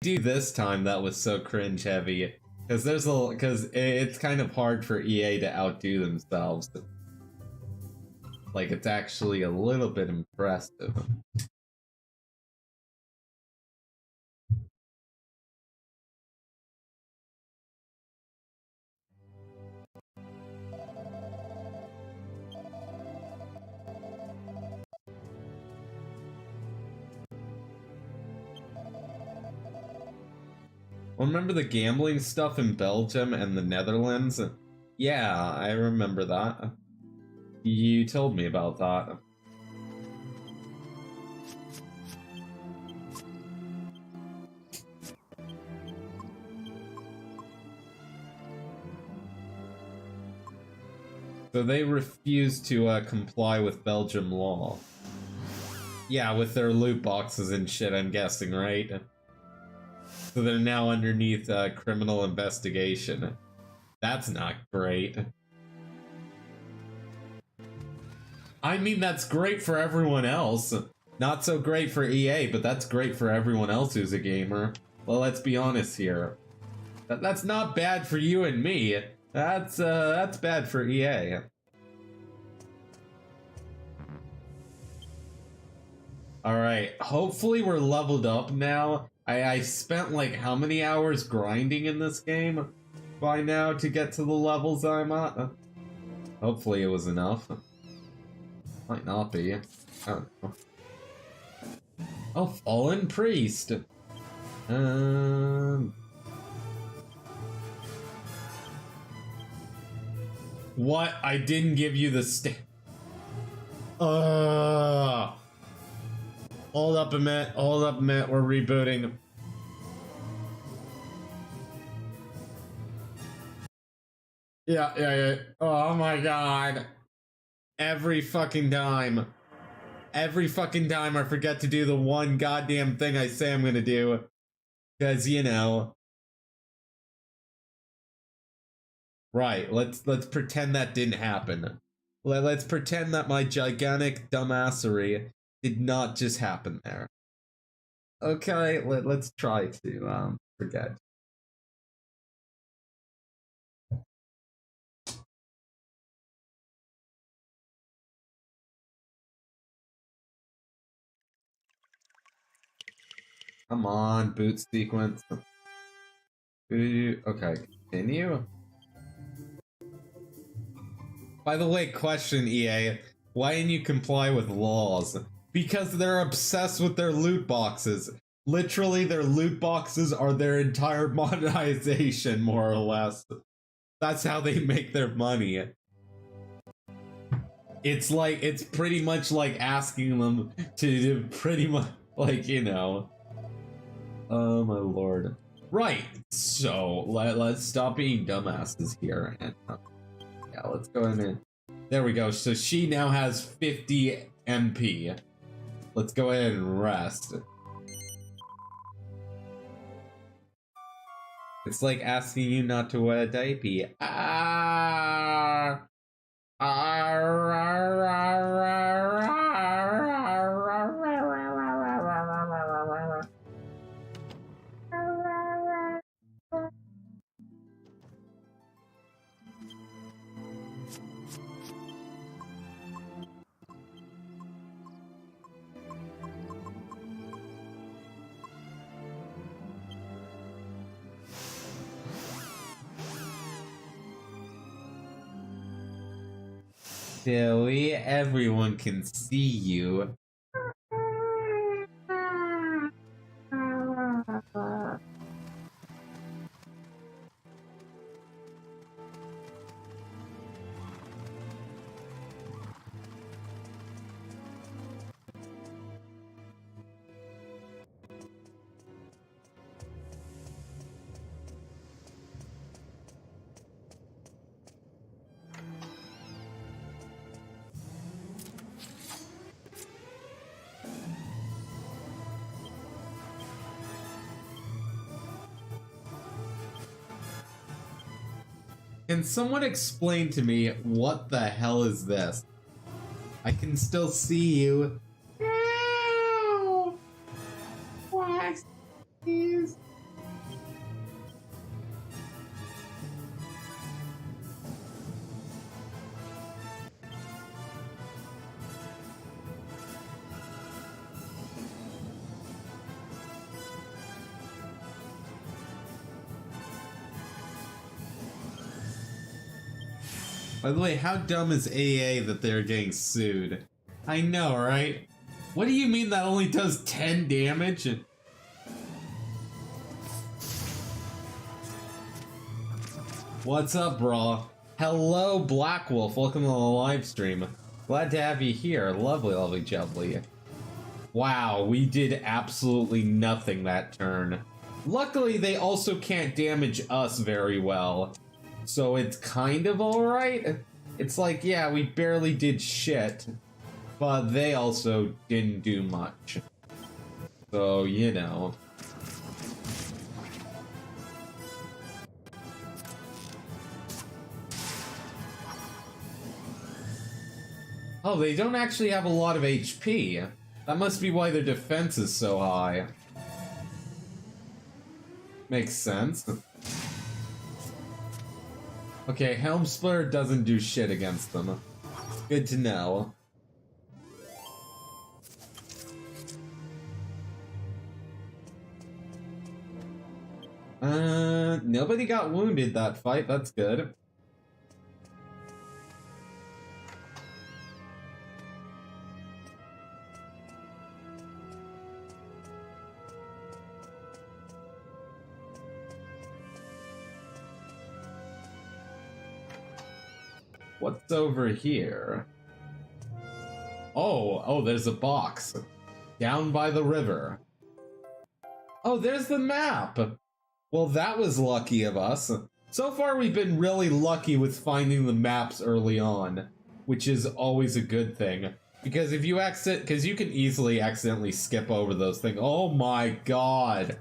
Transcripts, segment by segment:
do this time that was so cringe heavy? Because it's kind of hard for EA to outdo themselves. Like, it's actually a little bit impressive. Remember the gambling stuff in Belgium and the Netherlands? Yeah, I remember that. You told me about that. So they refuse to comply with Belgium law. Yeah, with their loot boxes and shit, I'm guessing, right? So they're now underneath criminal investigation. That's not great. I mean, that's great for everyone else. Not so great for EA, but that's great for everyone else who's a gamer. Well, let's be honest here. That's not bad for you and me. That's bad for EA. Alright, hopefully we're leveled up now. I spent like how many hours grinding in this game by now to get to the levels I'm at? Hopefully it was enough. Might not be. I don't know. Oh, Fallen Priest! What? I didn't give you the Hold up a minute, we're rebooting. Yeah. Oh my god. Every fucking time I forget to do the one goddamn thing I say I'm gonna do. Because, you know. Right, let's pretend that didn't happen. Let's pretend that my gigantic dumbassery did not just happen there. Okay, let's try to forget. Come on, boot sequence. Okay, continue. By the way, question EA, why didn't you comply with laws? Because they're obsessed with their loot boxes. Literally, their loot boxes are their entire monetization, more or less. That's how they make their money. It's pretty much like asking them to pretty much, like, you know. Oh my lord. Right, so let's stop being dumbasses here and yeah, let's go ahead and there we go. So she now has 50 MP. Let's go ahead and rest. It's like asking you not to wear a diaper. Silly, everyone can see you. Can someone explain to me what the hell is this? I can still see you. No! What is By the way, how dumb is AA that they're getting sued? I know, right? What do you mean that only does 10 damage? What's up, brah? Hello, Black Wolf. Welcome to the live stream. Glad to have you here. Lovely, lovely, jubbly. Wow, we did absolutely nothing that turn. Luckily, they also can't damage us very well. So it's kind of alright. It's like, yeah, we barely did shit. But they also didn't do much. So, you know. Oh, they don't actually have a lot of HP. That must be why their defense is so high. Makes sense. Okay, Helm Splitter doesn't do shit against them. Good to know. Nobody got wounded that fight, that's good. What's over here? Oh, there's a box. Down by the river. Oh, there's the map! Well, that was lucky of us. So far, we've been really lucky with finding the maps early on, which is always a good thing. Because if you because you can easily accidentally skip over those things. Oh my god.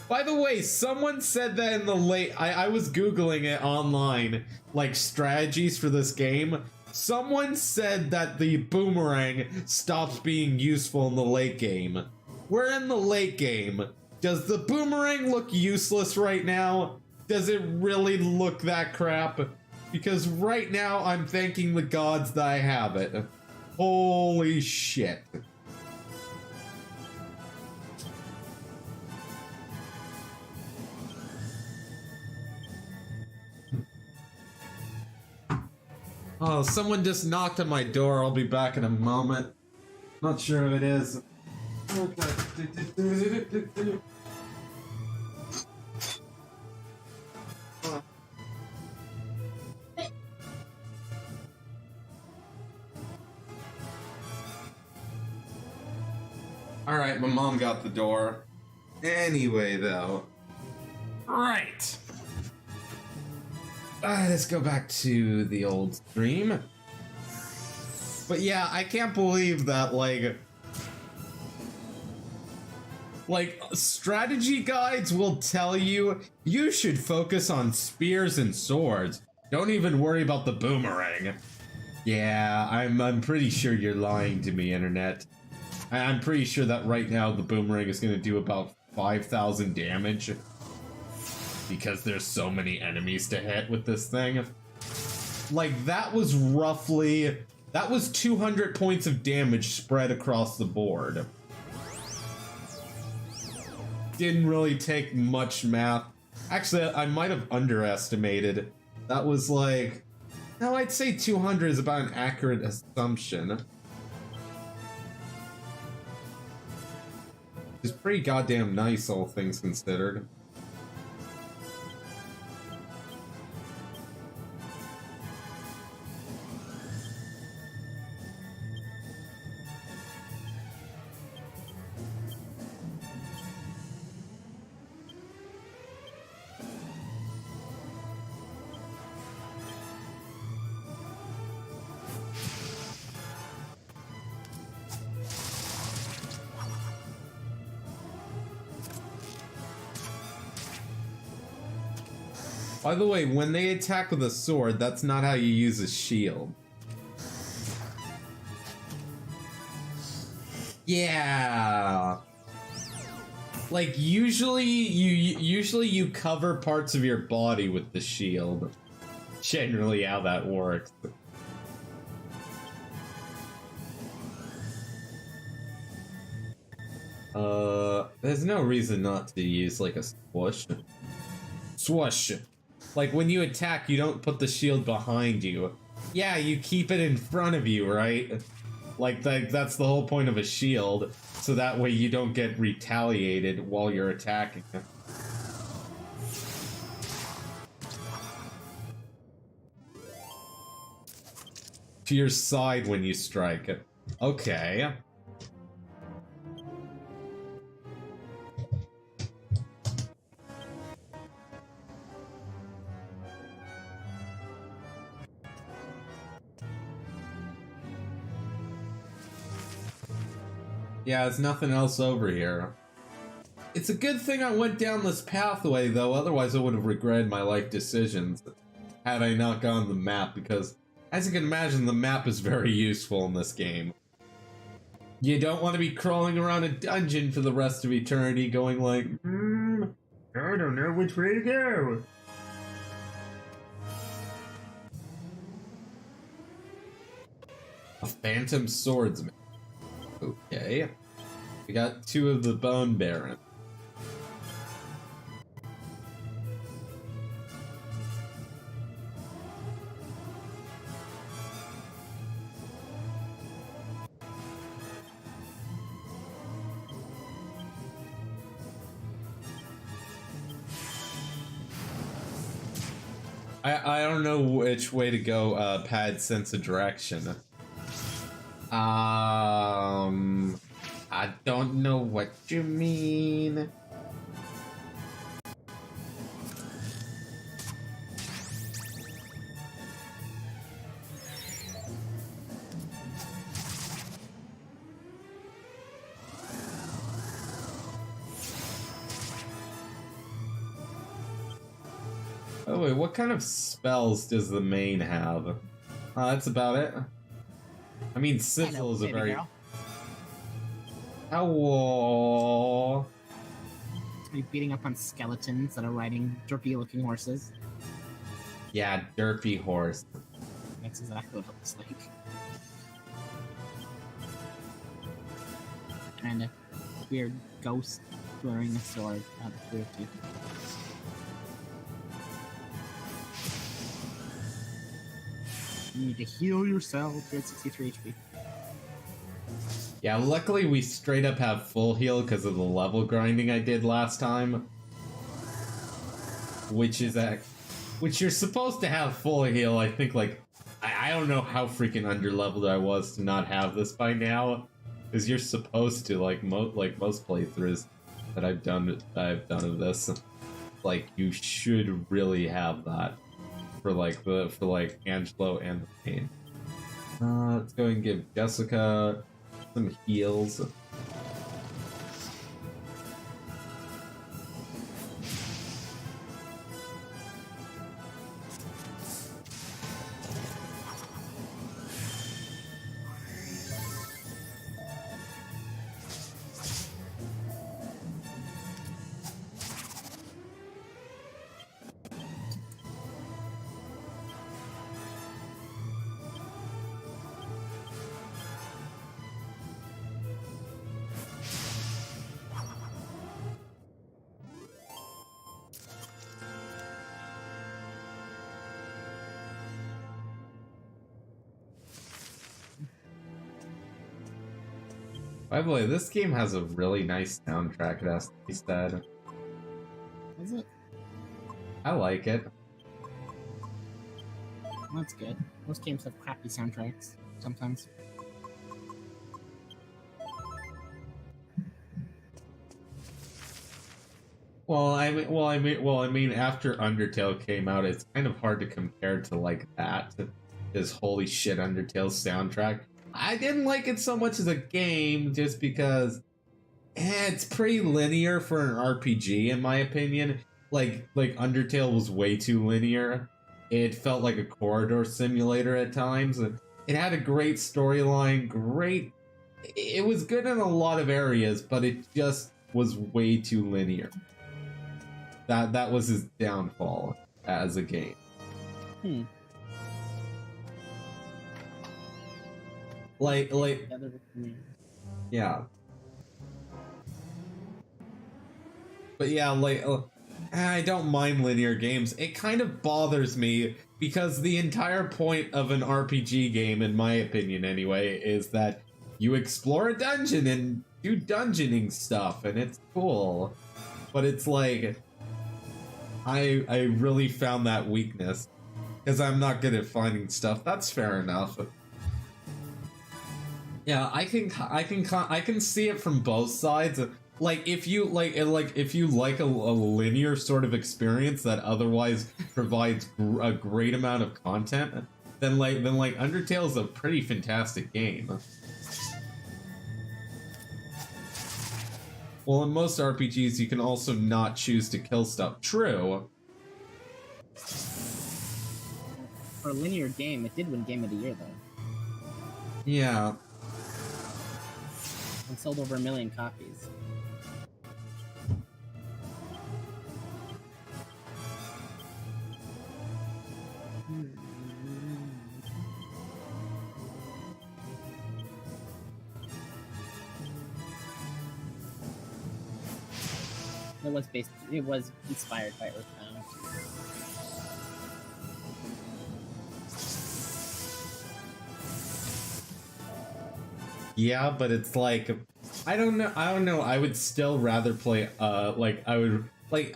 By the way, someone said that in the I was Googling it online, like strategies for this game. Someone said that the boomerang stops being useful in the late game. We're in the late game. Does the boomerang look useless right now? Does it really look that crap? Because right now I'm thanking the gods that I have it. Holy shit. Oh, someone just knocked on my door. I'll be back in a moment. Not sure who it is. Alright, my mom got the door. Anyway, though. Right. Let's go back to the old stream. But yeah, I can't believe that, like, strategy guides will tell you you should focus on spears and swords. Don't even worry about the boomerang. Yeah, I'm pretty sure you're lying to me, internet. I'm pretty sure that right now the boomerang is going to do about 5,000 damage. Because there's so many enemies to hit with this thing. Like, that was 200 points of damage spread across the board. Didn't really take much math. Actually, I might have underestimated. That was like... No, I'd say 200 is about an accurate assumption. It's pretty goddamn nice, all things considered. By the way, when they attack with a sword, that's not how you use a shield. Yeah. Like, usually you cover parts of your body with the shield. Generally how that works. There's no reason not to use, like, a swoosh. Swoosh! Like, when you attack, you don't put the shield behind you. Yeah, you keep it in front of you, right? Like, that's the whole point of a shield, so that way you don't get retaliated while you're attacking. To your side when you strike. Okay. Yeah, there's nothing else over here. It's a good thing I went down this pathway, though, otherwise I would have regretted my life decisions had I not gone the map, because, as you can imagine, the map is very useful in this game. You don't want to be crawling around a dungeon for the rest of eternity going like, I don't know which way to go. A phantom swordsman. Okay. We got 2 of the Bone Baron. I don't know which way to go, pad sense of direction. I don't know what you mean. Oh wait, what kind of spells does the main have? That's about it. I mean, Sizzle is a very... Hello. It's gonna be beating up on skeletons that are riding derpy-looking horses. Yeah, derpy horse. That's exactly what it looks like. And a weird ghost wearing a sword out of two of teeth. You need to heal yourself. You're at 63 HP. Yeah, luckily we straight up have full heal because of the level grinding I did last time. Which you're supposed to have full heal. I think, like, I don't know how freaking underleveled I was to not have this by now. Because you're supposed to, like most playthroughs that I've done of this. Like, you should really have that. For Angelo and the Pain. Let's go and give Jessica some heals. By the way, this game has a really nice soundtrack, it has to be said. Is it? I like it. That's good. Most games have crappy soundtracks, sometimes. I mean, after Undertale came out, it's kind of hard to compare to, like, that. This holy shit Undertale soundtrack. I didn't like it so much as a game, just because it's pretty linear for an RPG, in my opinion. Like Undertale was way too linear. It felt like a corridor simulator at times. It had a great storyline, it was good in a lot of areas, but it just was way too linear. That was his downfall as a game. Yeah. But yeah, I don't mind linear games. It kind of bothers me because the entire point of an RPG game, in my opinion anyway, is that you explore a dungeon and do dungeoning stuff, and it's cool. But it's like, I really found that weakness because I'm not good at finding stuff. That's fair enough. Yeah, I can see it from both sides. Like if you like a linear sort of experience that otherwise provides a great amount of content, then Undertale is a pretty fantastic game. Well, in most RPGs, you can also not choose to kill stuff. True. For a linear game, it did win Game of the Year, though. Yeah. And sold over 1 million copies. It was inspired by Earthbound. Yeah, but it's like, I don't know. I would still rather play. I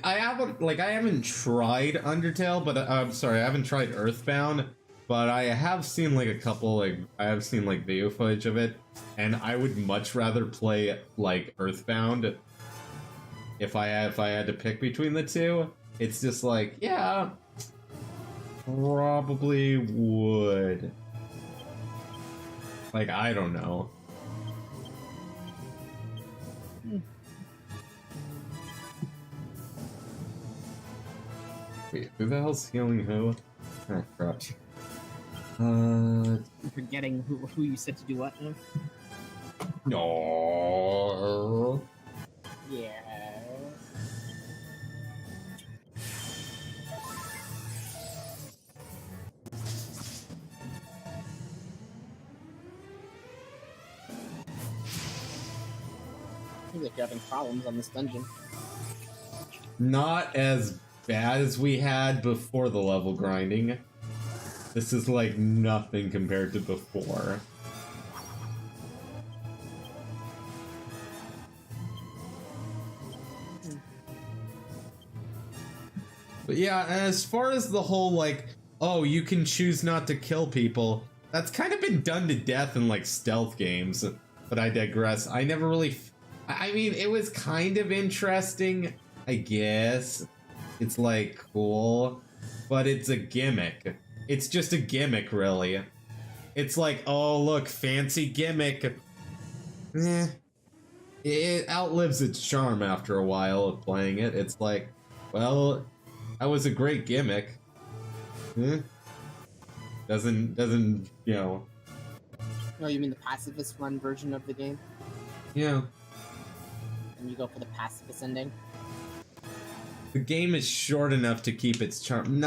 haven't tried Undertale, but I'm sorry, I haven't tried Earthbound, but I have seen like a couple. I have seen like video footage of it, and I would much rather play like Earthbound. If I had to pick between the two, it's just like, yeah, probably would. Like, I don't know. Wait, who the hell's healing who? Oh, crap. I'm forgetting who you said to do what now? No. Yeah. Seems like you're having problems on this dungeon. Not as bad as we had before the level grinding. This is like nothing compared to before. But yeah, as far as the whole like, oh, you can choose not to kill people, that's kind of been done to death in like stealth games. But I digress. I never really... I mean, it was kind of interesting, I guess. It's like cool, but it's a gimmick. It's just a gimmick, really. It's like, oh, look, fancy gimmick. Eh. It outlives its charm after a while of playing it. It's like, well, that was a great gimmick. Eh. Doesn't, you know. Oh, you mean the pacifist run version of the game? Yeah. And you go for the pacifist ending? The game is short enough to keep its charm.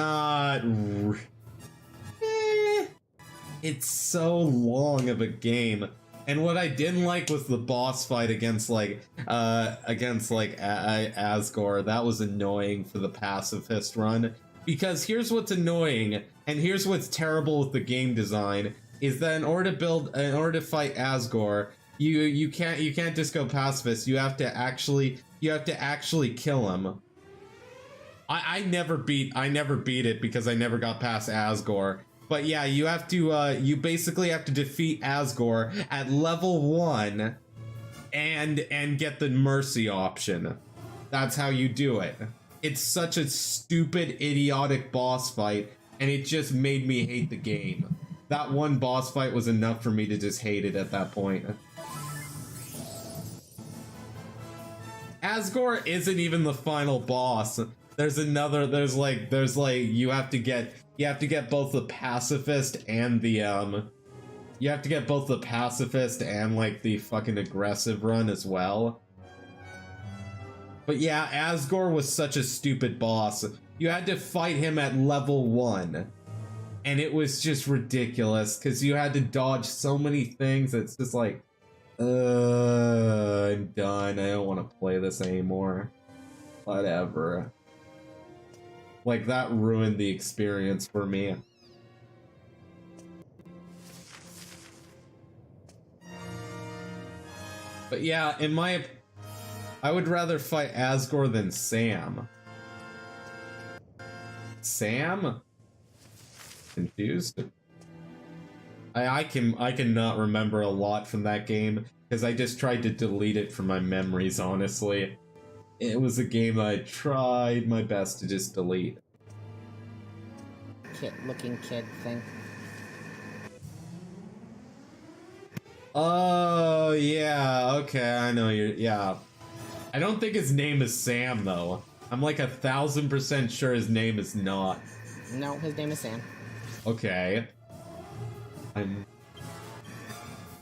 It's so long of a game. And what I didn't like was the boss fight against Asgore. That was annoying for the pacifist run. Because here's what's annoying, and here's what's terrible with the game design, is that in order to fight Asgore, you can't just go pacifist. You have to actually kill him. I never beat it because I never got past Asgore. But yeah, you have to you basically have to defeat Asgore at level 1 and get the mercy option. That's how you do it. It's such a stupid, idiotic boss fight, and it just made me hate the game. That one boss fight was enough for me to just hate it at that point. Asgore isn't even the final boss. There's you have to get both the pacifist and the like the fucking aggressive run as well. But yeah, Asgore was such a stupid boss. You had to fight him at level 1. And it was just ridiculous because you had to dodge so many things. It's just like, I'm done. I don't want to play this anymore. Whatever. Like, that ruined the experience for me. But yeah, I would rather fight Asgore than Sam. Sam? Confused? I cannot remember a lot from that game because I just tried to delete it from my memories, honestly. It was a game that I tried my best to just delete. Looking kid thing. Oh, yeah, okay, I know yeah. I don't think his name is Sam, though. I'm like 1000% sure his name is not. No, his name is Sam. Okay.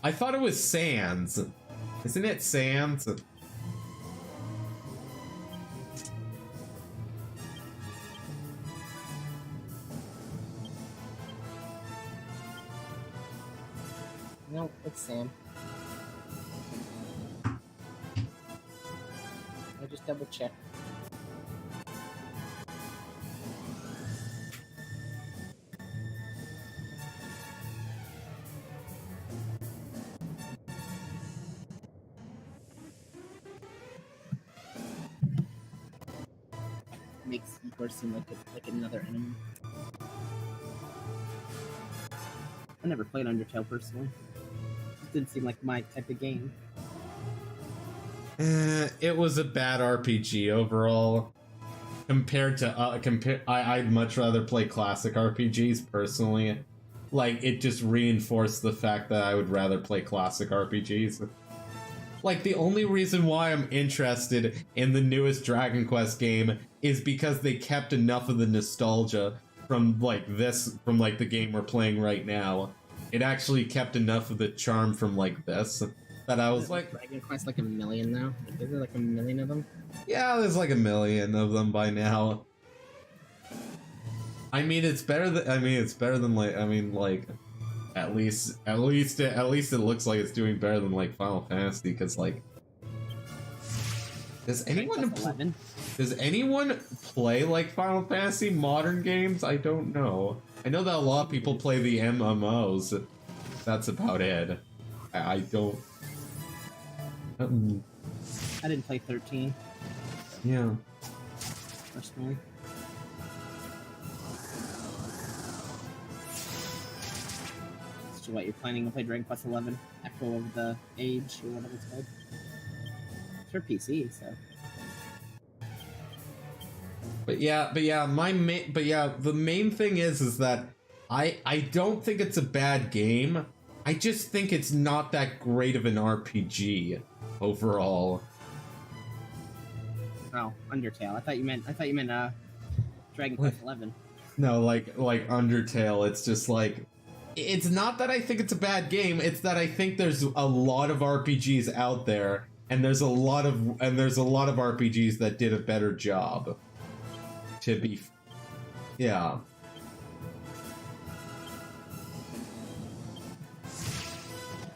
I thought it was Sans. Isn't it Sans? No, it's Sam. I just double check. Makes Igor seem like another enemy. I never played Undertale personally. It didn't seem like my type of game. It was a bad RPG overall. Compared to I'd much rather play classic RPGs personally. Like, it just reinforced the fact that I would rather play classic RPGs. Like, the only reason why I'm interested in the newest Dragon Quest game is because they kept enough of the nostalgia from the game we're playing right now. It actually kept enough of the charm from like this that I was like, Dragon Quest like 1 million now. Is there like 1 million of them? yeah, there's like 1 million of them by now. I mean, it's better than like at least it looks like it's doing better than like Final Fantasy, because like, does anyone play like Final Fantasy modern games? I don't know. I know that a lot of people play the MMOs. That's about it. I don't. I didn't play 13 Yeah. personally. So what, you're planning to play Dragon Quest 11? Echo of the Age, or whatever it's called? It's for PC, so. But yeah, the main thing is that I don't think it's a bad game. I just think it's not that great of an RPG overall. Oh, Undertale. I thought you meant Dragon Quest 11. No, like Undertale, it's just like, it's not that I think it's a bad game, it's that I think there's a lot of RPGs out there, and there's a lot of RPGs that did a better job. To be, yeah.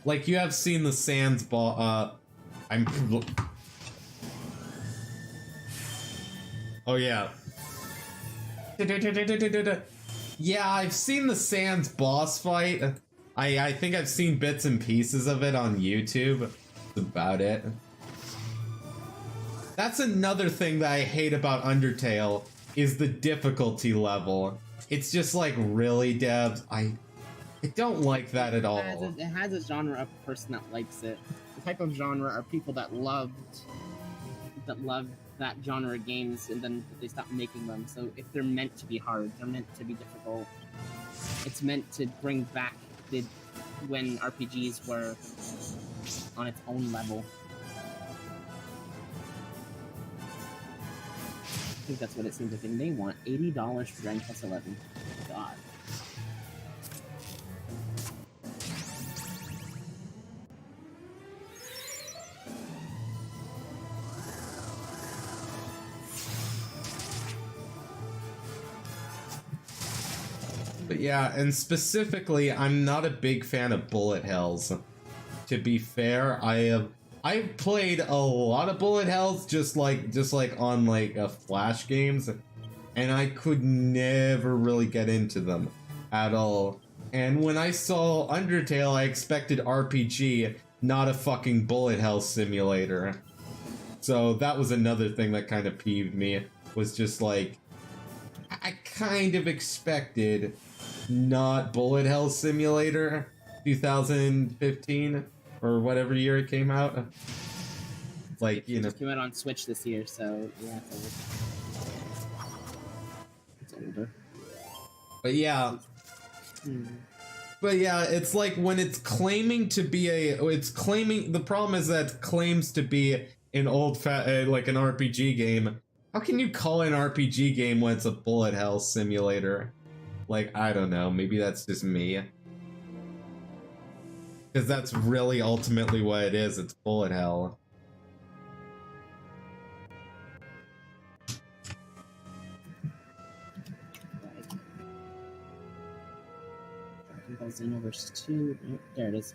Like, you have seen the Sans ball, oh yeah. Yeah, I've seen the Sans boss fight. I think I've seen bits and pieces of it on YouTube. That's about it. That's another thing that I hate about Undertale, is the difficulty level. It's just like, really, devs? I don't like that at all. It has a genre of person that likes it. The type of genre are people that love that genre of games, and then they stop making them. So if they're meant to be hard, they're meant to be difficult. It's meant to bring back when RPGs were on its own level. I think that's what it seems like. And they want $80 for Dragon Quest 11. God. But yeah, and specifically, I'm not a big fan of bullet hells. To be fair, I've played a lot of bullet hells, just like on like Flash games, and I could never really get into them at all. And when I saw Undertale, I expected RPG, not a fucking bullet hell simulator. So that was another thing that kind of peeved me, was just like, I kind of expected not bullet hell simulator 2015 or whatever year it came out. Like, you know, it came out on Switch this year, so yeah, it's older. But yeah. But yeah, it's like when it's claiming to be the problem is that it claims to be an like an RPG game. How can you call it an RPG game when it's a bullet hell simulator? Like, I don't know, maybe that's just me. Because that's really ultimately what it is, it's bullet hell. Xenoverse 2. Oh, there it is.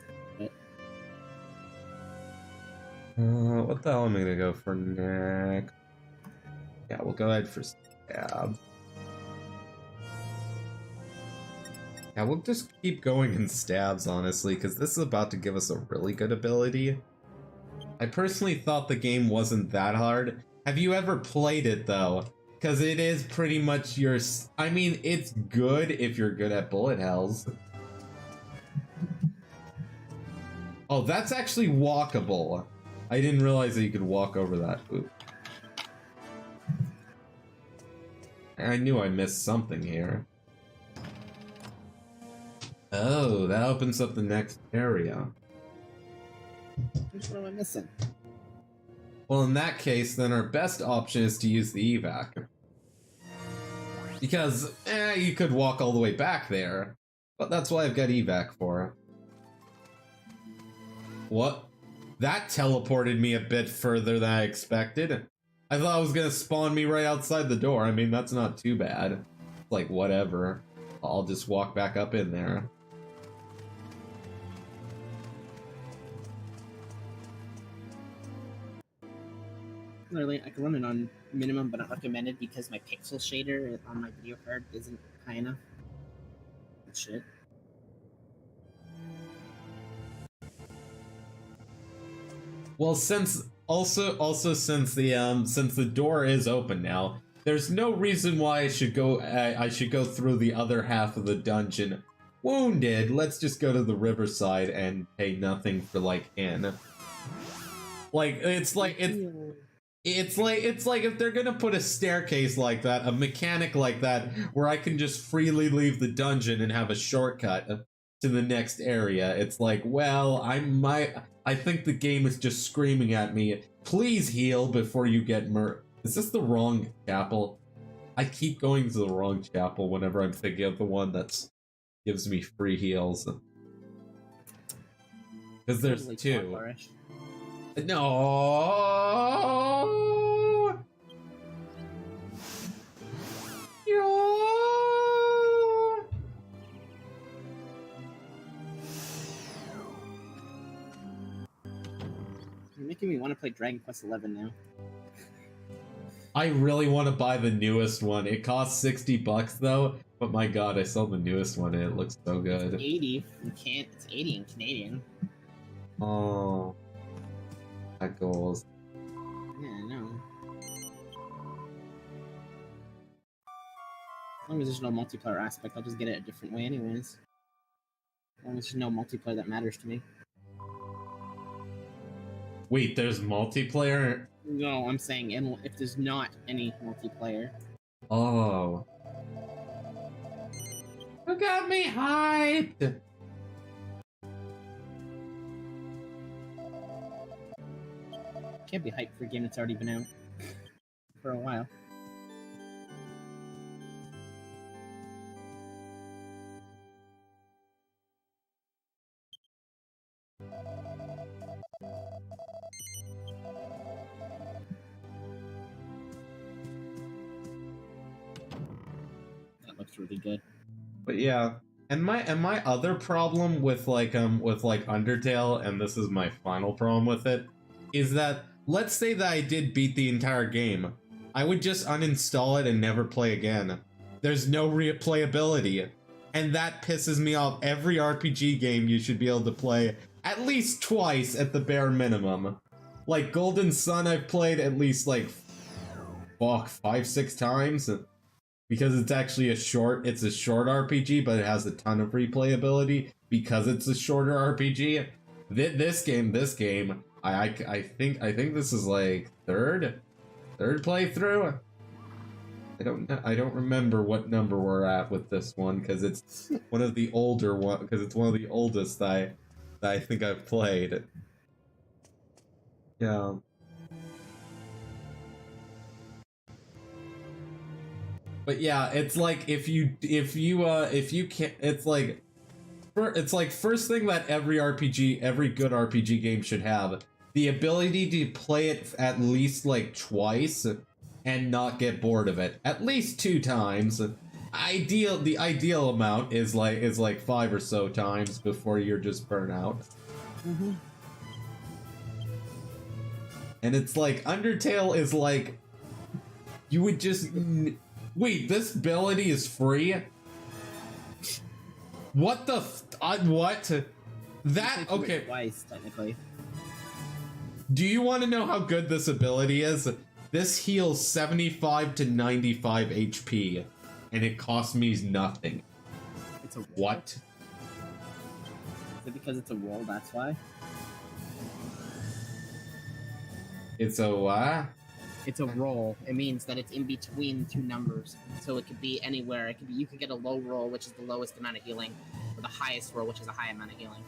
What the hell am I gonna go for next? Yeah, we'll go ahead for stab. Yeah, we'll just keep going in stabs, honestly, because this is about to give us a really good ability. I personally thought the game wasn't that hard. Have you ever played it, though? Because it is pretty much your... I mean, it's good if you're good at bullet hells. Oh, that's actually walkable. I didn't realize that you could walk over that. Ooh. I knew I missed something here. Oh, that opens up the next area. What am I missing? Well, in that case, then our best option is to use the evac. Because, you could walk all the way back there. But that's why I've got evac for. What? That teleported me a bit further than I expected. I thought it was gonna spawn me right outside the door. I mean, that's not too bad. Like, whatever. I'll just walk back up in there. Literally, I can run it on minimum but not recommended because my pixel shader on my video card isn't high enough. Shit. Well, since the door is open now, there's no reason why I should go through the other half of the dungeon wounded. Let's just go to the riverside and pay nothing for like in. Like it's like if they're gonna put a staircase like that, a mechanic like that, where I can just freely leave the dungeon and have a shortcut to the next area. It's like, well, I think the game is just screaming at me, please heal before you get murdered. Is this the wrong chapel? I keep going to the wrong chapel whenever I'm thinking of the one that gives me free heals. Because there's Totally two. flourish. No! You're making me want to play Dragon Quest XI now. I really want to buy the newest one. It costs $60 though, but my god, I saw the newest one and it looks so good. It's 80. You can't. It's 80 in Canadian. Oh, that goes. Yeah, I know. As long as there's no multiplayer aspect, I'll just get it a different way anyways. As long as there's no multiplayer that matters to me. Wait, there's multiplayer? No, I'm saying if there's not any multiplayer. Oh. You got me hyped! Can't be hyped for a game that's already been out for a while. That looks really good. But yeah, and my other problem with Undertale, and this is my final problem with it, is that let's say that I did beat the entire game. I would just uninstall it and never play again. There's no replayability. And that pisses me off. Every RPG game you should be able to play at least twice at the bare minimum. Like Golden Sun I've played at least like 5-6 times. Because it's actually a short RPG, but it has a ton of replayability because it's a shorter RPG. This game, I think this is like third playthrough. I don't remember what number we're at with this one because it's one of the older one because it's one of the oldest that I think I've played. Yeah. But yeah, it's like if you can, it's like first thing that every good RPG game should have, the ability to play it at least like twice and not get bored of it. At least 2 times. The ideal amount is like 5 or so times before you're just burnt out. Mm-hmm. And it's like Undertale is like you would just wait, this ability is free? What the what? That okay. Twice, technically. Do you want to know how good this ability is? This heals 75 to 95 HP, and it costs me nothing. It's a roll. What? Is it because it's a roll, that's why? It's a what? It's a roll. It means that it's in between 2 numbers. So it could be anywhere. It could be, you could get a low roll, which is the lowest amount of healing, or the highest roll, which is a high amount of healing.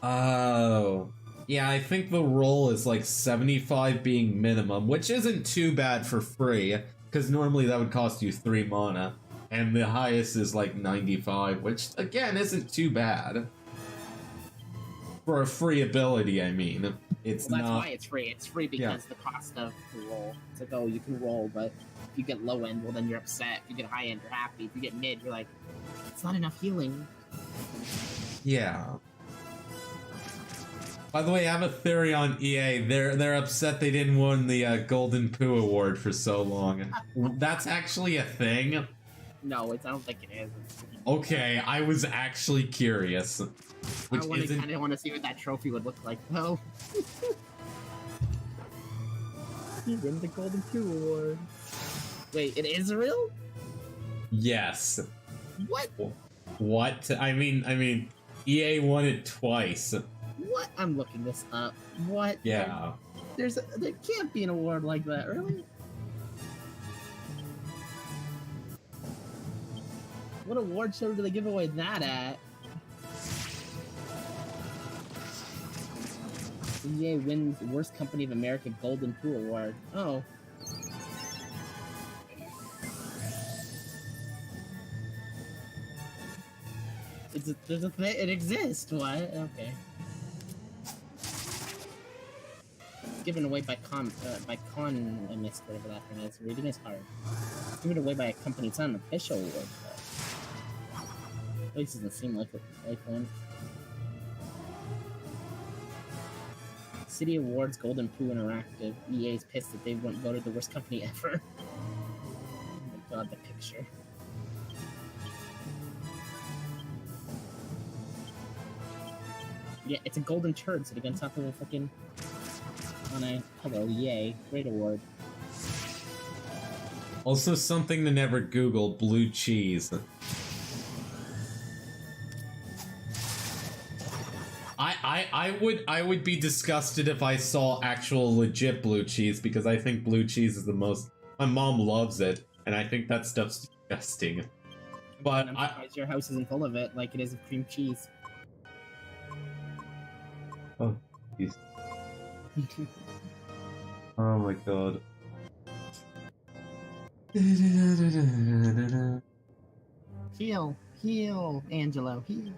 Oh. Yeah, I think the roll is like 75 being minimum, which isn't too bad for free, because normally that would cost you 3 mana. And the highest is like 95, which again isn't too bad. For a free ability, I mean. It's well, that's not... why it's free. It's free because the cost of the roll. It's like, oh, you can roll, but if you get low end, well, then you're upset. If you get high end, you're happy. If you get mid, you're like, it's not enough healing. Yeah. By the way, I have a theory on EA. They're upset they didn't win the Golden Poo Award for so long. That's actually a thing? No, I don't think it is. Okay, I was actually curious. I kind of want to see what that trophy would look like, though. You win the Golden Poo Award. Wait, it is real? Yes. What? What? I mean, EA won it twice. What? I'm looking this up. What? Yeah. There can't be an award like that, really? What award show do they give away that at? EA wins Worst Company of America Golden Poo Award. Oh. It exists. What? Okay. Given away by I missed whatever that thing is. Reading is hard. Given away by a company. It's not an official award, but at least it doesn't seem like one. City Awards Golden Poo Interactive. EA's pissed that they weren't voted the worst company ever. Oh my god, the picture. Yeah, it's a golden turd sitting on top of a fucking... Hello, yay. Great award. Also something to never Google, blue cheese. I would be disgusted if I saw actual legit blue cheese because I think blue cheese is the most... My mom loves it, and I think that stuff's disgusting. But I'm surprised your house isn't full of it like it is of cream cheese. Oh, jeez. Oh my god. Heal, Angelo, heal.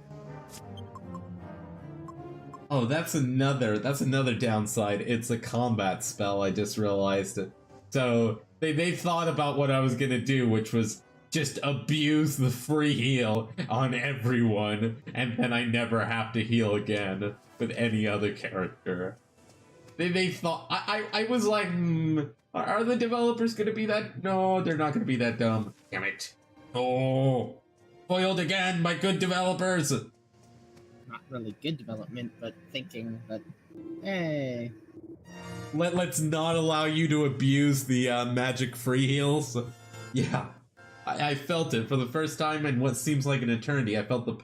Oh, that's another downside. It's a combat spell, I just realized it. So, they thought about what I was gonna do, which was just abuse the free heal on everyone, and then I never have to heal again with any other character. They thought, I was like, Are the developers gonna be that? No, they're not gonna be that dumb. Damn it. Oh, foiled again by good developers. Not really good development, but thinking that, hey. Let's not allow you to abuse the magic free heals. Yeah, I felt it for the first time in what seems like an eternity. I felt the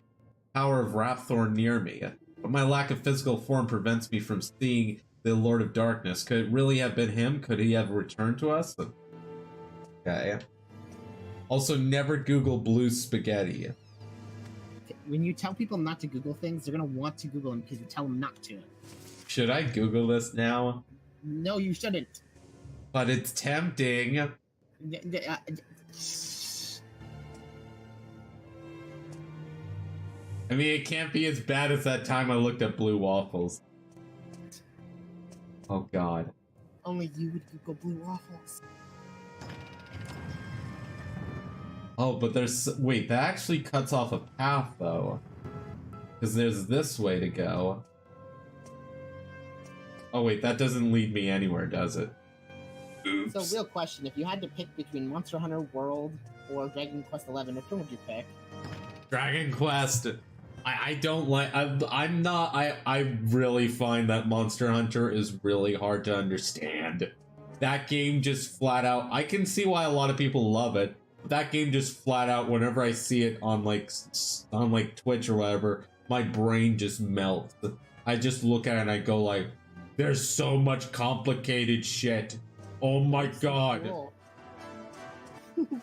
power of Wraththorn near me, but my lack of physical form prevents me from seeing the Lord of Darkness. Could it really have been him? Could he have returned to us? Okay. Also, never Google blue spaghetti. When you tell people not to Google things, they're gonna want to Google them because you tell them not to. Should I Google this now? No, you shouldn't. But it's tempting. I mean, it can't be as bad as that time I looked at blue waffles. Oh god. Only you would Google blue waffles. Oh, but there's... Wait, that actually cuts off a path, though. Because there's this way to go. Oh, wait, that doesn't lead me anywhere, does it? Oops. So, real question, if you had to pick between Monster Hunter World or Dragon Quest XI, which one would you pick? Dragon Quest. I don't like... I'm not... I really find that Monster Hunter is really hard to understand. That game just flat out... I can see why a lot of people love it. But that game just flat out, whenever I see it on like Twitch or whatever, my brain just melts. I just look at it and I go like, there's so much complicated shit. Oh my god. Cool.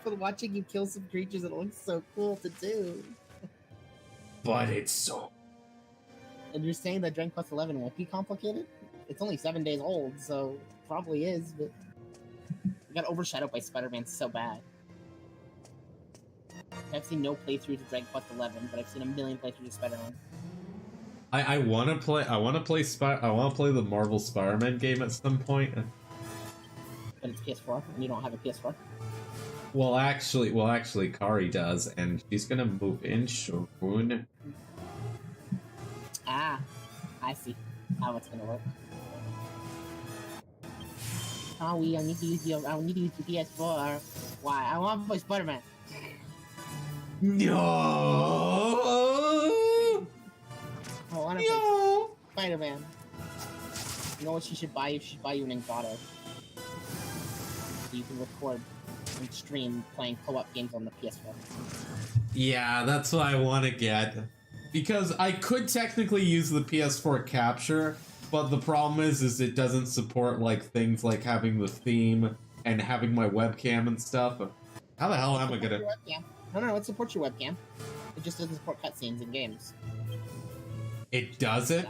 But watching you kill some creatures, it looks so cool to do. But it's so... And you're saying that Dragon Quest XI won't be complicated? It's only 7 days old, so probably is, but... It got overshadowed by Spider-Man so bad. I've seen no playthroughs of Dragon Quest XI, but I've seen a million playthroughs of Spider-Man. I want to play the Marvel Spider-Man game at some point. But it's PS4, and you don't have a PS4? Well, actually, Kari does, and she's gonna move in soon. Ah, I see how it's gonna work. Oh, I need to use your PS4. Why? I want to play Spider-Man. No. I want to play Spider-Man. You know what she should buy you? She should buy you an Envato. So you can record and stream playing co-op games on the PS4. Yeah, that's what I want to get. Because I could technically use the PS4 capture, but the problem is it doesn't support like things like having the theme and having my webcam and stuff. How the hell am I gonna... No, it supports your webcam. It just doesn't support cutscenes in games. It doesn't?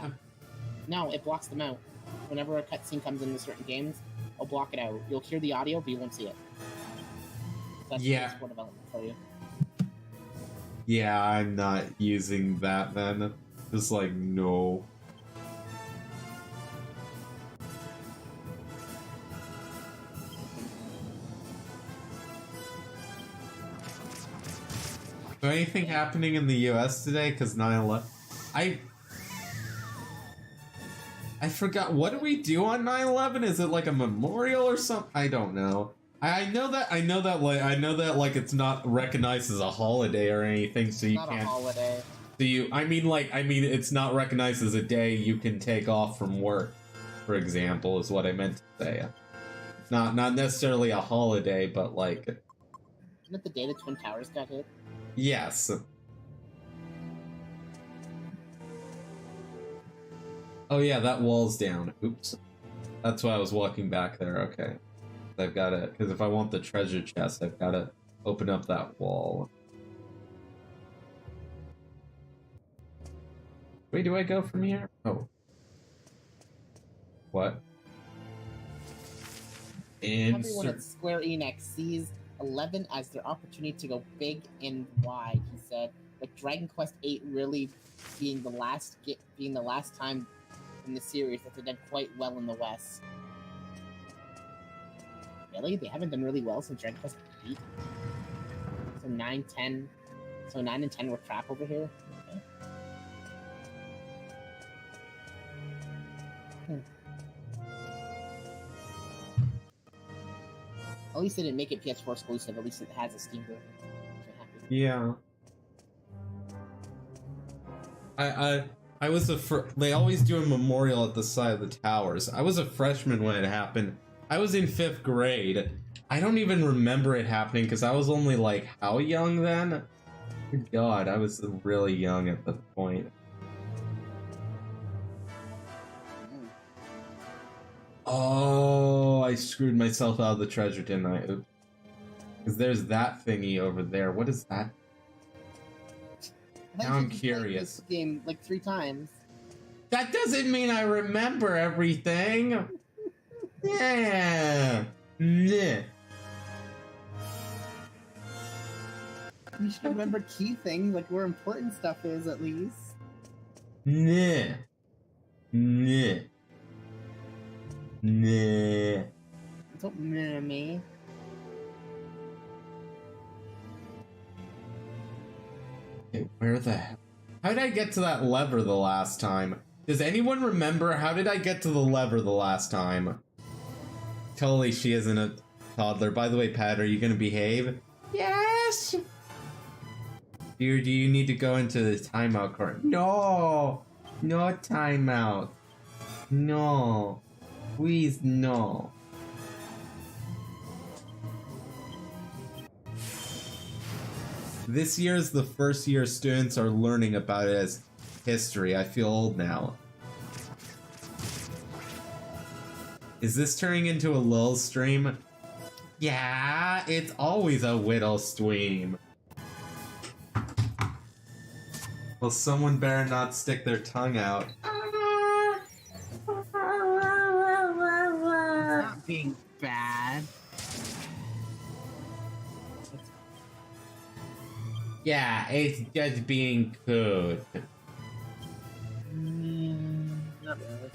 No, it blocks them out. Whenever a cutscene comes into certain games, it'll block it out. You'll hear the audio, but you won't see it. That's yeah. PS4 development for you. Yeah, I'm not using that then. Just like, no. Is there anything happening in the US today? Because 9/11... I forgot, what do we do on 9/11? Is it like a memorial or something? I don't know. I know that like it's not recognized as a holiday or anything, so you can't. Not a holiday. So I mean it's not recognized as a day you can take off from work, for example, is what I meant to say. Not necessarily a holiday, but like. Isn't it the day the Twin Towers got hit? Yes. Oh yeah, that wall's down. Oops. That's why I was walking back there. Okay. I've got to, because if I want the treasure chest, I've got to open up that wall. Wait, do I go from here? Oh. What? Everyone at Square Enix sees 11 as their opportunity to go big and wide, he said. With Dragon Quest VIII really being the last time in the series that they've done quite well in the West. Really? They haven't done really well since Dragon Quest VIII? So 9, 10... So 9 and 10 were crap over here? Okay. least they didn't make it PS4 exclusive. At least it has a Steam version. Yeah. I was they always do a memorial at the side of the towers. I was a freshman when it happened. I was in 5th grade. I don't even remember it happening because I was only like how young then? God, I was really young at the point. Oh, I screwed myself out of the treasure, didn't I? Because there's that thingy over there. What is that? Now I'm curious. This game like 3 times. That doesn't mean I remember everything. Yeah. Nah. You should remember key things, like where important stuff is, at least. Nah. Nah. Nah. Don't mirror me. Okay, where the hell? How did I get to that lever the last time? Does anyone remember how did I get to the lever the last time? Totally, she isn't a toddler. By the way, Pat, are you gonna behave? Yes! Do you need to go into the timeout court? No! No timeout. No. Please, no. This year is the first year students are learning about it as history. I feel old now. Is this turning into a Lil stream? Yeah, it's always a Whittle stream. Well, someone better not stick their tongue out. Not being bad. Yeah, it's just being good. Not really.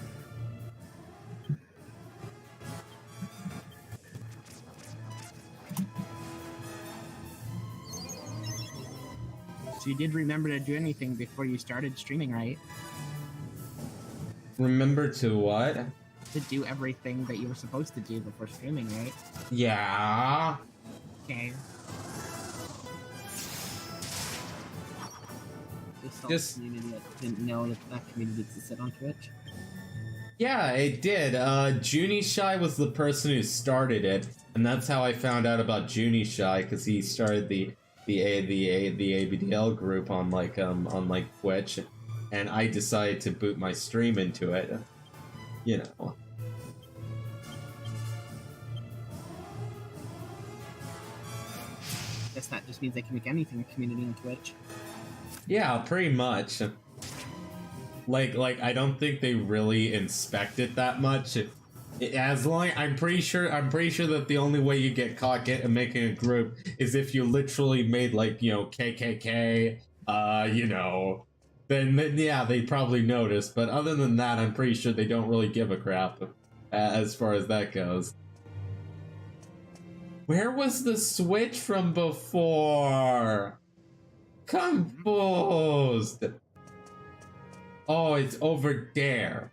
So you did remember to do anything before you started streaming, right? Remember to what? To do everything that you were supposed to do before streaming, right? Yeah. Okay. Just community that didn't know that community existed on Twitch. Yeah, it did. Junie Shy was the person who started it, and that's how I found out about Junie Shy, because he started the ABDL group on Twitch, and I decided to boot my stream into it. You know. Guess that just means they can make anything a community on Twitch. Yeah, pretty much. Like I don't think they really inspect it that much. As long, I'm pretty sure that the only way you get caught making a group is if you literally made KKK, then yeah, they'd probably notice. But other than that, I'm pretty sure they don't really give a crap as far as that goes. Where was the switch from before? Composed. Oh, it's over there.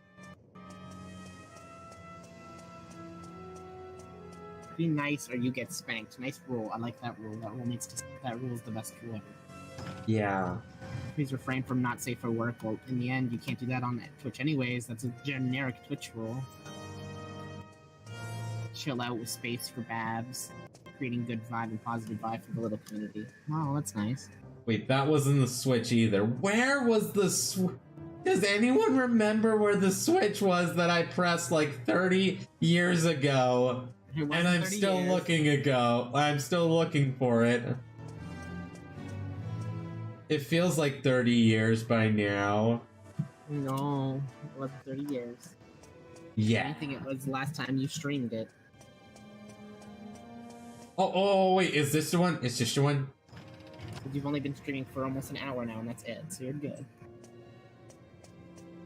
Be nice or you get spanked. Nice rule. I like that rule. That rule is the best rule ever. Yeah. Please refrain from not safe for work. Well, in the end, you can't do that on Twitch anyways. That's a generic Twitch rule. Chill out with space for Babs. Creating good vibe and positive vibe for the little community. Oh, that's nice. Wait, that wasn't the switch either. Where was the switch? Does anyone remember where the switch was that I pressed like 30 years ago? And I'm still I'm still looking for it. It feels like 30 years by now. No, it wasn't 30 years. Yeah. I think it was last time you streamed it. Oh, wait, is this the one? It's just the one? You've only been streaming for almost an hour now, and that's it, so you're good.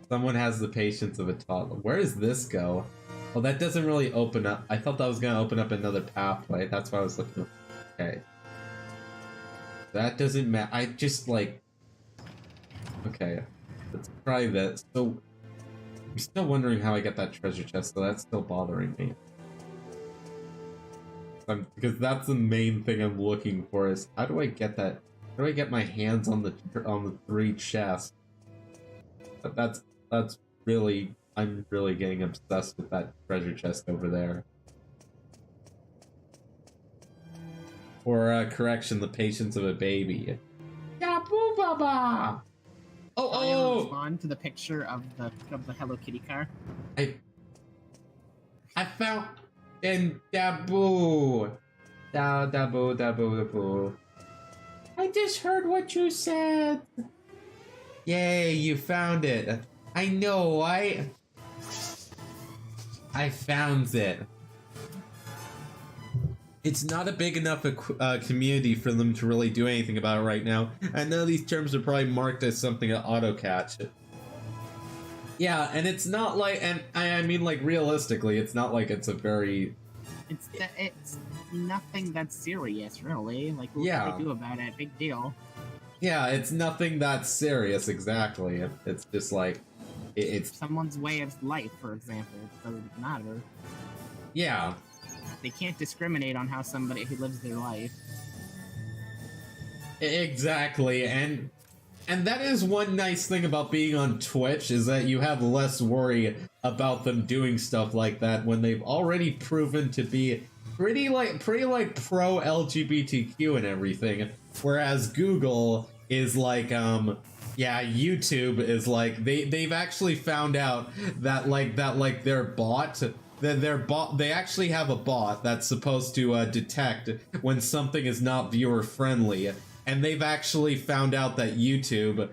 Someone has the patience of a toddler. Where does this go? Well, that doesn't really open up. I thought that was going to open up another pathway. That's why I was looking. Okay. That doesn't matter. I just, Okay. Let's try this. So, I'm still wondering how I got that treasure chest, so that's still bothering me. because that's the main thing I'm looking for. Is how do I get that? How do I get my hands on the 3 chests? But that's really, I'm really getting obsessed with that treasure chest over there. Or correction, the patience of a baby. Yabu Baba. Oh. Respond to the picture of the Hello Kitty car. I found and Dabu. Dabu. I just heard what you said. Yay, you found it. I know, I found it. It's not a big enough community for them to really do anything about it right now. And none of these terms are probably marked as something to auto-catch. Yeah, and it's not like, and I mean, like, realistically, it's not like it's a very... It's nothing that's serious, really. Like, what yeah. can they do about it? Big deal. Yeah, it's nothing that serious, exactly. It's just like, it's... someone's way of life, for example. It doesn't matter. Yeah. They can't discriminate on how somebody who lives their life. Exactly, and that is one nice thing about being on Twitch, is that you have less worry about them doing stuff like that when they've already proven to be pretty like pro LGBTQ and everything. Whereas Google is like, yeah, YouTube is like, they've actually found out that their bot, they actually have a bot that's supposed to detect when something is not viewer friendly, and they've actually found out that YouTube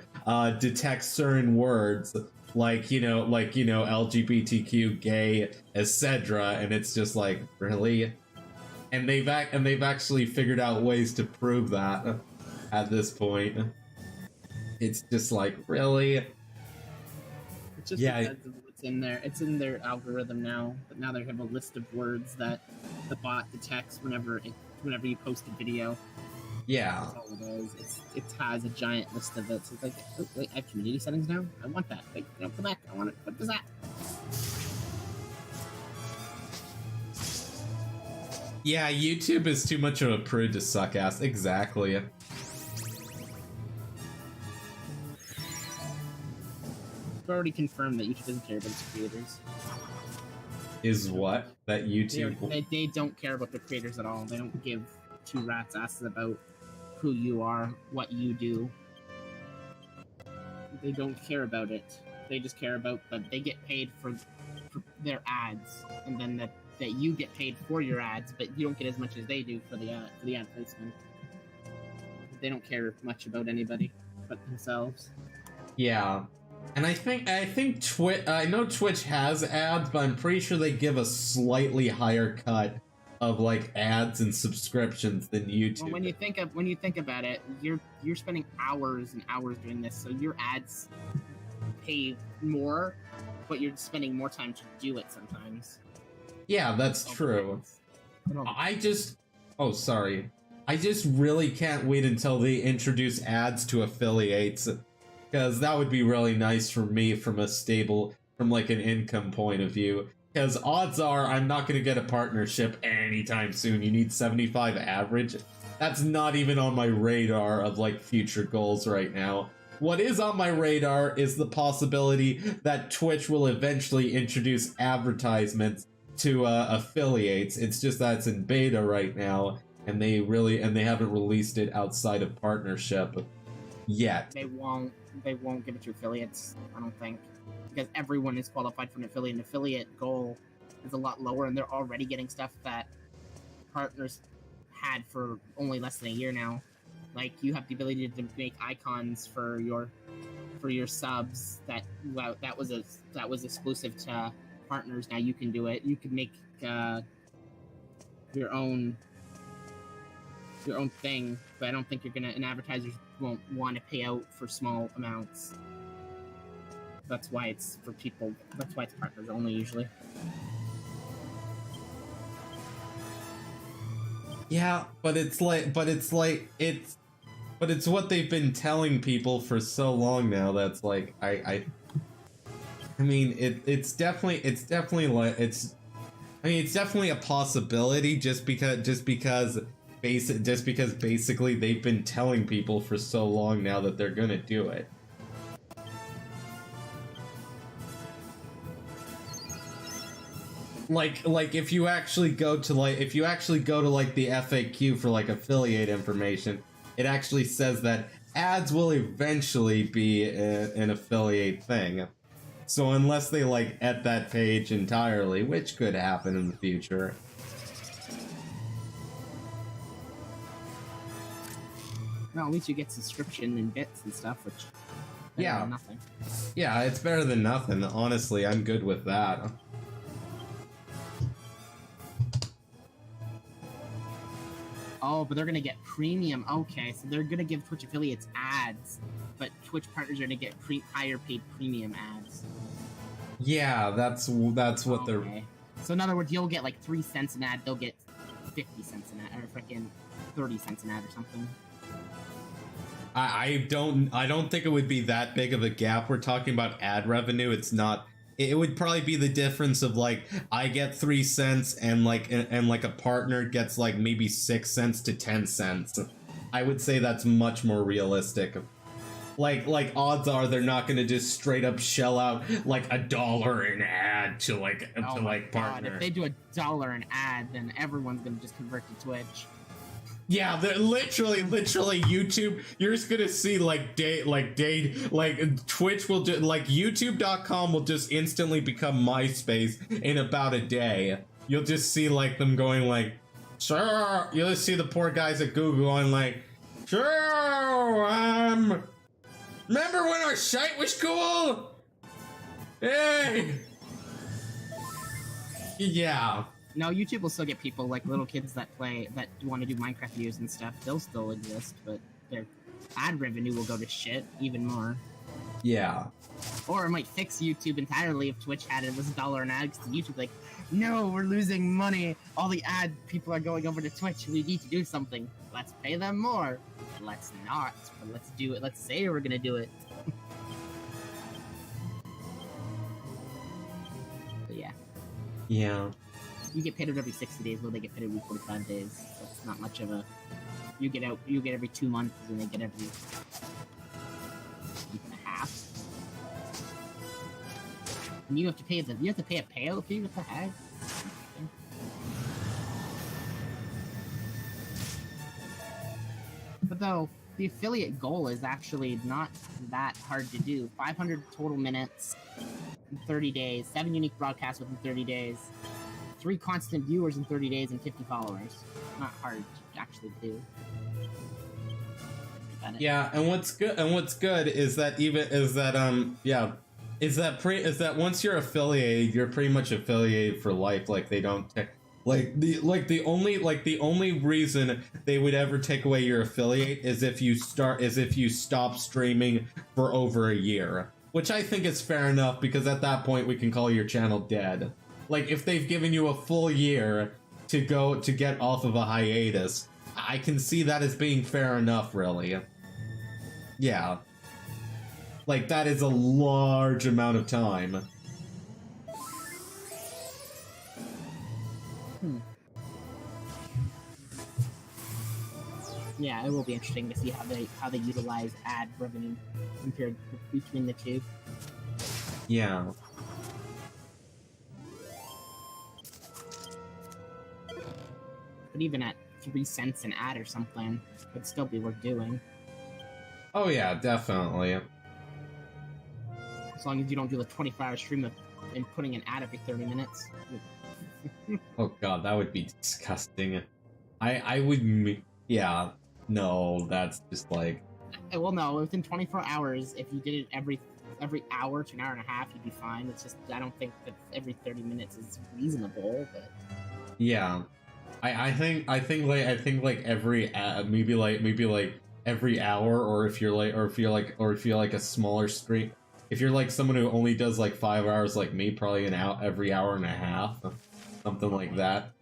detects certain words like LGBTQ, gay, etc., and it's just like, really? And they've actually figured out ways to prove that at this point. It's just like, really? It's just because of what's in there. It's in their algorithm now, but now they have a list of words that the bot detects whenever you post a video. Yeah. That's all it is. It has a giant list of it. So it's like, oh, wait, I have community settings now? I want that. Like, no, come back. I want it. What was that? Yeah, YouTube is too much of a prude to suck ass. Exactly. We've already confirmed that YouTube doesn't care about its creators. Is what? That YouTube... They don't care about the creators at all. They don't give two rats' asses about who you are, what you do. They don't care about it. They just care about that they get paid for their ads, and then that you get paid for your ads, but you don't get as much as they do for the ad placement. They don't care much about anybody but themselves. Yeah. And I think Twitch, I know Twitch has ads, but I'm pretty sure they give a slightly higher cut of like ads and subscriptions than YouTube. Well, when you think about it, you're spending hours and hours doing this, so your ads pay more, but you're spending more time to do it sometimes. Yeah, that's true. I just really can't wait until they introduce ads to affiliates, because that would be really nice for me from like an income point of view. Because odds are I'm not going to get a partnership anytime soon. You need 75 average. That's not even on my radar of like future goals right now. What is on my radar is the possibility that Twitch will eventually introduce advertisements to affiliates. It's just that it's in beta right now, and they haven't released it outside of partnership yet. They won't give it to affiliates, I don't think, because everyone is qualified for an affiliate. An affiliate goal is a lot lower, and they're already getting stuff that partners had for only less than a year now. Like, you have the ability to make icons for your subs that was exclusive to partners. Now you can do it. You can make your own thing, but I don't think and advertisers won't want to pay out for small amounts. That's why it's for people. That's why it's partners only usually. Yeah, but it's what they've been telling people for so long now. That's like I mean, it's definitely like I mean, it's definitely a possibility just because basically they've been telling people for so long now that they're gonna do it. Like if you actually go to like the FAQ for like affiliate information, it actually says that ads will eventually be an affiliate thing. So unless they like at that page entirely, which could happen in the future. Well, at least you get subscription and bits and stuff, which yeah, nothing. Yeah, it's better than nothing. Honestly, I'm good with that. Oh, but they're gonna get premium. Okay, so they're gonna give Twitch affiliates ads, but Twitch partners are gonna get higher paid premium ads. Yeah, that's what they're. So in other words, you'll get like 3 cents an ad. They'll get 50 cents an ad, or freaking 30 cents an ad, or something. I don't think it would be that big of a gap. We're talking about ad revenue. It's not. It would probably be the difference of like I get 3 cents and like a partner gets like maybe 6 cents to 10 cents. I would say that's much more realistic. Like odds are they're not gonna just straight up shell out like $1 an ad to partner. If they do $1 an ad, then everyone's gonna just convert to Twitch. Yeah, they're literally YouTube. You're just gonna see Twitch will just like YouTube.com will just instantly become MySpace in about a day. You'll just see like them going like, sure. You'll just see the poor guys at Google going like, sure. Remember when our site was cool? Hey. Yeah. No, YouTube will still get people like little kids that want to do Minecraft videos and stuff. They'll still exist, but their ad revenue will go to shit even more. Yeah. Or it might fix YouTube entirely if Twitch had it was $1 an ad, because YouTube like, no, we're losing money. All the ad people are going over to Twitch. We need to do something. Let's pay them more. Let's not. But let's do it. Let's say we're gonna do it. But yeah. Yeah. You get paid out every 60 days, while they get paid every 45 days. That's not much of a. You get every 2 months, and they get every week and a half. And you have to pay a payout fee. What the heck? But though the affiliate goal is actually not that hard to do. 500 total minutes in 30 days, 7 unique broadcasts within 30 days. 3 constant viewers in 30 days and 50 followers. Not hard to actually do. Yeah, and what's good is that once you're affiliated, you're pretty much affiliated for life. Like they don't the only reason they would ever take away your affiliate is if you stop streaming for over a year, which I think is fair enough, because at that point we can call your channel dead. Like, if they've given you a full year to get off of a hiatus, I can see that as being fair enough, really. Yeah. Like, that is a large amount of time. Yeah, it will be interesting to see how they utilize ad revenue compared between the two. Yeah. But even at 3 cents an ad or something, it'd still be worth doing. Oh yeah, definitely. As long as you don't do the 24-hour stream and putting an ad every 30 minutes. Oh god, that would be disgusting. I would... Yeah. No, that's just like... Well, no, within 24 hours, if you did it every hour to an hour and a half, you'd be fine. It's just, I don't think that every 30 minutes is reasonable, but... Yeah. I think like every maybe every hour, or if you're like a smaller stream, if you're like someone who only does like 5 hours like me, probably every hour and a half, something like that.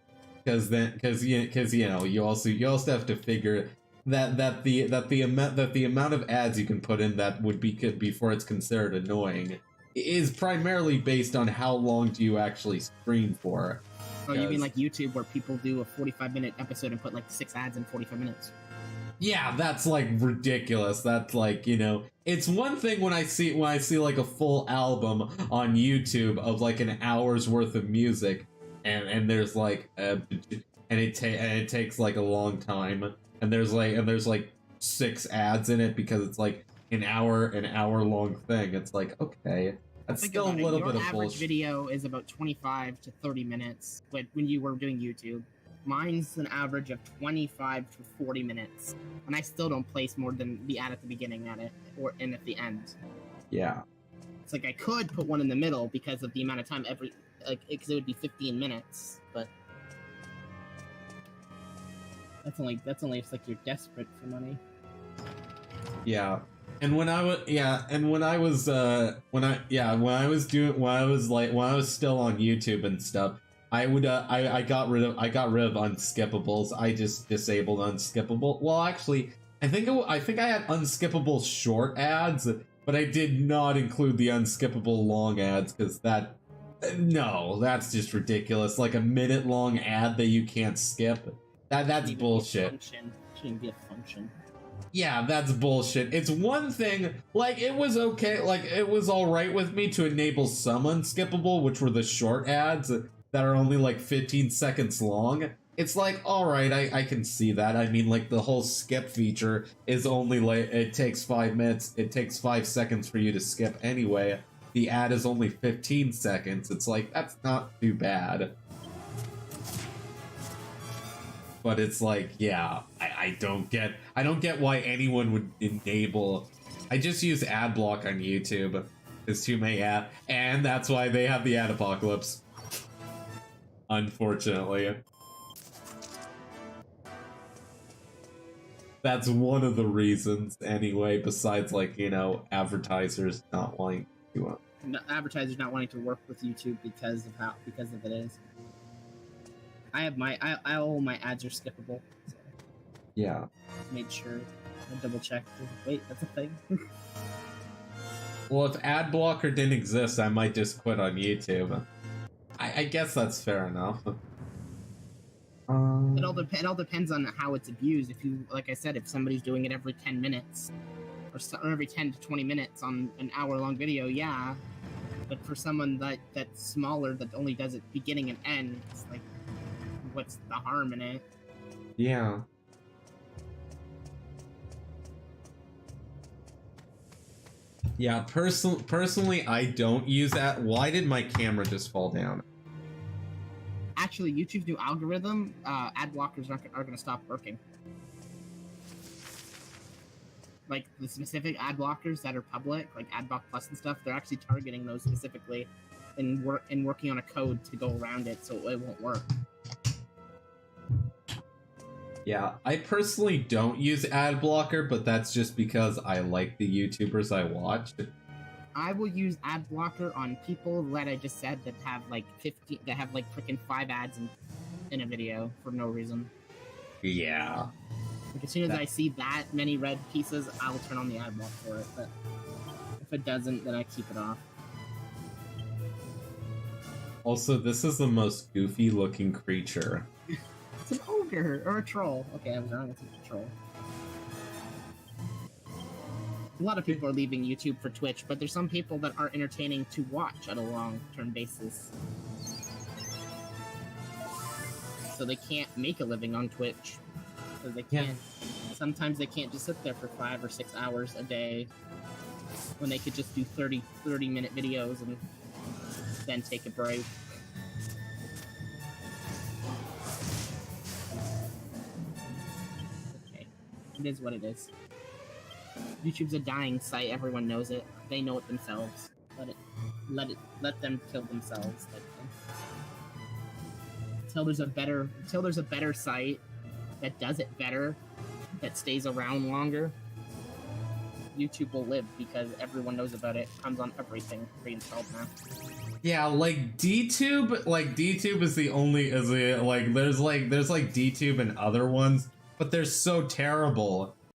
Because you know you also have to figure that the amount of ads you can put in that would be before it's considered annoying is primarily based on how long do you actually stream for. Oh, you mean like YouTube, where people do a 45-minute episode and put like 6 ads in 45 minutes? Yeah, that's like ridiculous. That's like, you know, it's one thing when I see like a full album on YouTube of like an hour's worth of music, and there's like and it takes like a long time, and there's like 6 ads in it because it's like an hour long thing. It's like, okay, that's still a little bit of bullshit. Your average video is about 25 to 30 minutes when you were doing YouTube. Mine's an average of 25 to 40 minutes, and I still don't place more than the ad at the beginning at the end. Yeah. It's like I could put one in the middle because of the amount of time because it would be 15 minutes, but that's only if like you're desperate for money. Yeah. And when I was still on YouTube and stuff, I got rid of unskippables. I just disabled unskippable. Well, actually, I think I had unskippable short ads, but I did not include the unskippable long ads because that's just ridiculous. Like a minute long ad that you can't skip. That's bullshit. Shouldn't be a function. Yeah, that's bullshit. It's one thing, like, it was okay, like, it was alright with me to enable some unskippable, which were the short ads that are only, like, 15 seconds long. It's like, alright, I can see that. I mean, like, the whole skip feature is only, like, it takes 5 minutes, it takes 5 seconds for you to skip anyway. The ad is only 15 seconds. It's like, that's not too bad. But it's like, yeah, I don't get why anyone would enable. I just use ad block on YouTube. There's too many ad, and that's why they have the ad apocalypse. Unfortunately. That's one of the reasons anyway, besides like, you know, advertisers not wanting to advertisers not wanting to work with YouTube because of it is. All my ads are skippable. So yeah. Made sure I double checked. Wait, that's a thing. Well, if ad blocker didn't exist, I might just quit on YouTube. I guess that's fair enough. It all depends on how it's abused. If you, like I said, if somebody's doing it every 10 minutes or every 10 to 20 minutes on an hour-long video, yeah. But for someone that's smaller, that only does it beginning and end, it's like, what's the harm in it? Yeah. Yeah, personally, I don't use that. Why did my camera just fall down? Actually, YouTube's new algorithm, ad blockers are going to stop working. Like, the specific ad blockers that are public, like AdBlock Plus and stuff, they're actually targeting those specifically and working on a code to go around it so it won't work. Yeah, I personally don't use ad blocker, but that's just because I like the YouTubers I watch. I will use ad blocker on people that I just said that have like 15, that have like freaking 5 ads in a video for no reason. Yeah. Like as soon as I see that many red pieces, I'll turn on the ad block for it. But if it doesn't, then I keep it off. Also, this is the most goofy looking creature. It's an ogre or a troll. Okay, I was wrong. It's a troll. A lot of people are leaving YouTube for Twitch, but there's some people that are entertaining to watch on a long-term basis. So they can't make a living on Twitch. So they can't. Yeah. Sometimes they can't just sit there for 5 or 6 hours a day when they could just do 30-minute videos and then take a break. Okay, it is what it is. YouTube's a dying site. Everyone knows it. They know it themselves. Let them kill themselves. Until there's a better site that does it better, that stays around longer, YouTube will live because everyone knows about it. It comes on everything pre-installed now. Yeah, like DTube is the only like there's DTube and other ones, but they're so terrible.